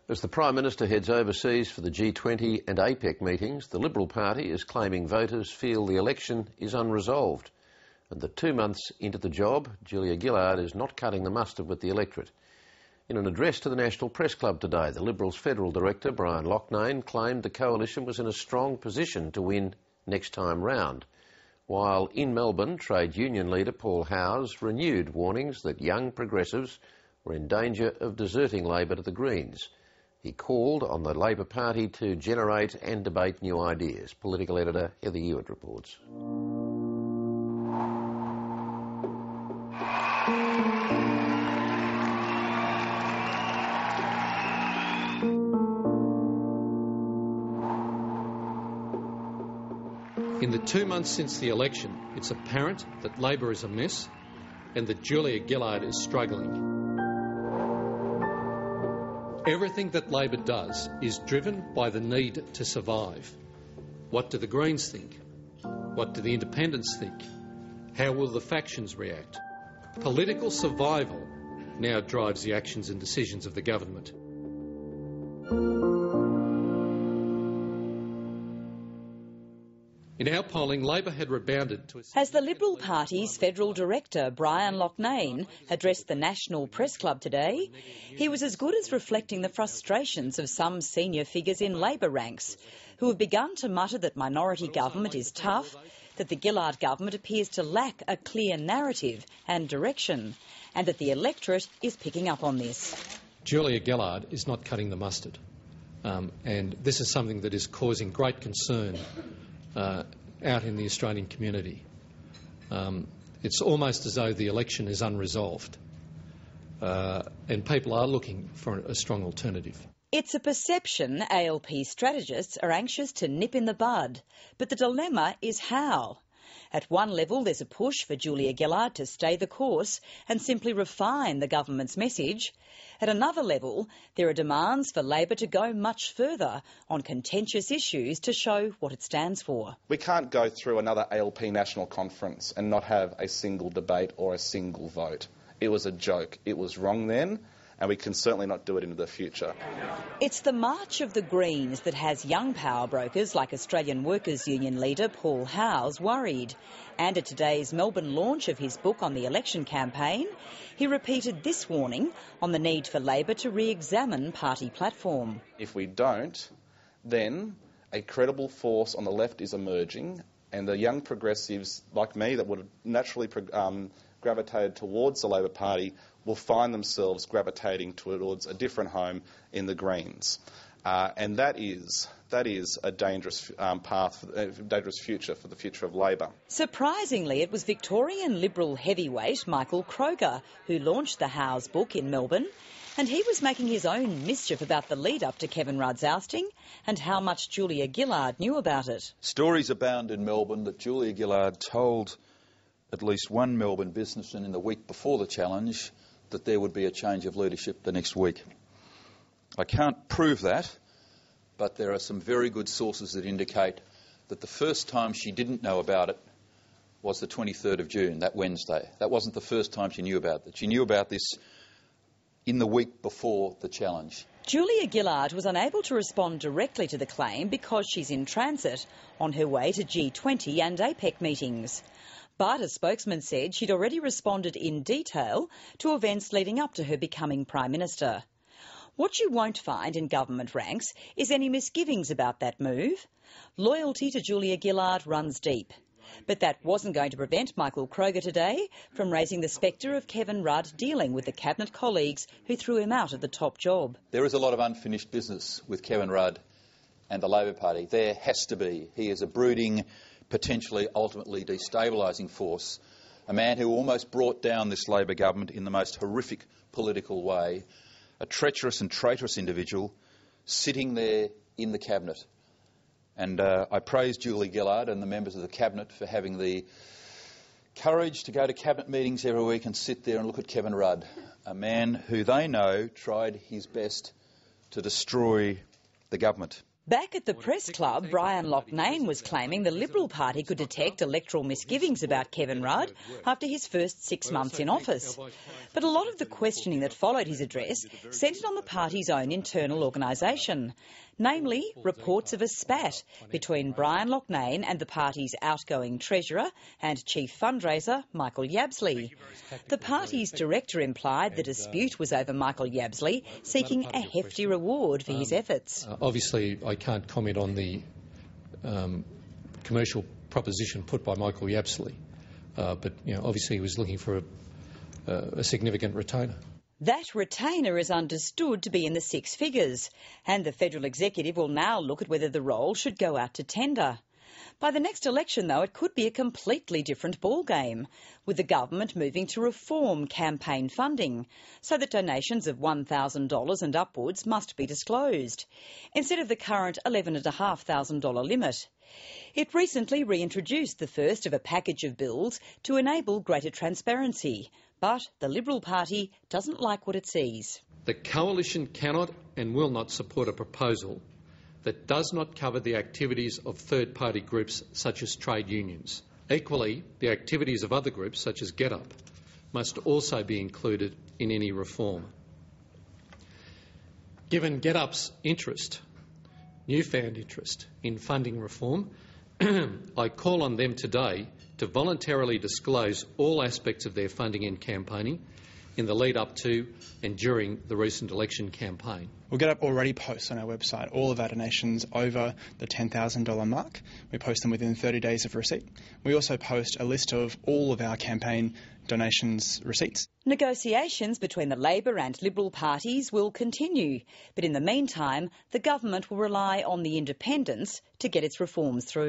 As the Prime Minister heads overseas for the G20 and APEC meetings, the Liberal Party is claiming voters feel the election is unresolved and that 2 months into the job, Julia Gillard is not cutting the mustard with the electorate. In an address to the National Press Club today, the Liberals' Federal Director, Brian Loughnane, claimed the coalition was in a strong position to win next time round, while in Melbourne, trade union leader Paul Howes renewed warnings that young progressives were in danger of deserting Labor to the Greens. He called on the Labor Party to generate and debate new ideas. Political editor Heather Ewart reports. In the 2 months since the election, it's apparent that Labor is a mess and that Julia Gillard is struggling. Everything that Labor does is driven by the need to survive. What do the Greens think? What do the Independents think? How will the factions react? Political survival now drives the actions and decisions of the government. In our polling, Labor had rebounded to... As the Liberal Party's Federal Director, Brian Loughnane, addressed the National Press Club today, he was as good as reflecting the frustrations of some senior figures in Labor ranks, who have begun to mutter that minority government is tough, that the Gillard government appears to lack a clear narrative and direction, and that the electorate is picking up on this. Julia Gillard is not cutting the mustard, and this is something that is causing great concern out in the Australian community. It's almost as though the election is unresolved and people are looking for a strong alternative. It's a perception ALP strategists are anxious to nip in the bud, but the dilemma is how. At one level, there's a push for Julia Gillard to stay the course and simply refine the government's message. At another level, there are demands for Labor to go much further on contentious issues to show what it stands for. We can't go through another ALP national conference and not have a single debate or a single vote. It was a joke. It was wrong then, and we can certainly not do it into the future. It's the march of the Greens that has young power brokers like Australian Workers' Union leader Paul Howes worried. And at today's Melbourne launch of his book on the election campaign, he repeated this warning on the need for Labor to re-examine party platform. If we don't, then a credible force on the left is emerging, and the young progressives like me that would have naturally gravitated towards the Labor Party will find themselves gravitating towards a different home in the Greens. And that is a dangerous dangerous future for the future of Labor. Surprisingly, it was Victorian Liberal heavyweight Michael Kroger who launched the Howes book in Melbourne, and he was making his own mischief about the lead-up to Kevin Rudd's ousting and how much Julia Gillard knew about it. Stories abound in Melbourne that Julia Gillard told at least one Melbourne businessman in the week before the challenge that there would be a change of leadership the next week. I can't prove that, but there are some very good sources that indicate that the first time she didn't know about it was the 23rd of June, that Wednesday. That wasn't the first time she knew about it. She knew about this in the week before the challenge. Julia Gillard was unable to respond directly to the claim because she's in transit on her way to G20 and APEC meetings. But a spokesman said she'd already responded in detail to events leading up to her becoming Prime Minister. What you won't find in government ranks is any misgivings about that move. Loyalty to Julia Gillard runs deep. But that wasn't going to prevent Michael Kroger today from raising the spectre of Kevin Rudd dealing with the Cabinet colleagues who threw him out of the top job. There is a lot of unfinished business with Kevin Rudd and the Labor Party. There has to be. He is a brooding, potentially ultimately destabilising force, a man who almost brought down this Labor government in the most horrific political way, a treacherous and traitorous individual sitting there in the Cabinet. And I praise Julia Gillard and the members of the Cabinet for having the courage to go to Cabinet meetings every week and sit there and look at Kevin Rudd, a man who they know tried his best to destroy the government. Back at the Press Club, Brian Loughnane was claiming the Liberal Party could detect electoral misgivings about Kevin Rudd after his first 6 months in office. But a lot of the questioning that followed his address centred on the party's own internal organisation, namely reports of a spat between Brian Loughnane and the party's outgoing treasurer and chief fundraiser, Michael Yabsley. The party's director implied the dispute was over Michael Yabsley seeking a hefty reward for his efforts. Obviously, I can't comment on the commercial proposition put by Michael Yabsley, but obviously he was looking for a significant retainer. That retainer is understood to be in the six figures, and the federal executive will now look at whether the role should go out to tender. By the next election, though, it could be a completely different ballgame, with the government moving to reform campaign funding so that donations of $1,000 and upwards must be disclosed, instead of the current $11,500 limit. It recently reintroduced the first of a package of bills to enable greater transparency, but the Liberal Party doesn't like what it sees. The Coalition cannot and will not support a proposal that does not cover the activities of third-party groups such as trade unions. Equally, the activities of other groups such as GetUp must also be included in any reform. Given GetUp's newfound interest in funding reform, I call on them today to voluntarily disclose all aspects of their funding and campaigning in the lead up to and during the recent election campaign. Well, GetUp already posts on our website all of our donations over the $10,000 mark. We post them within 30 days of receipt. We also post a list of all of our campaign donations receipts. Negotiations between the Labor and Liberal parties will continue, but in the meantime, the government will rely on the independents to get its reforms through.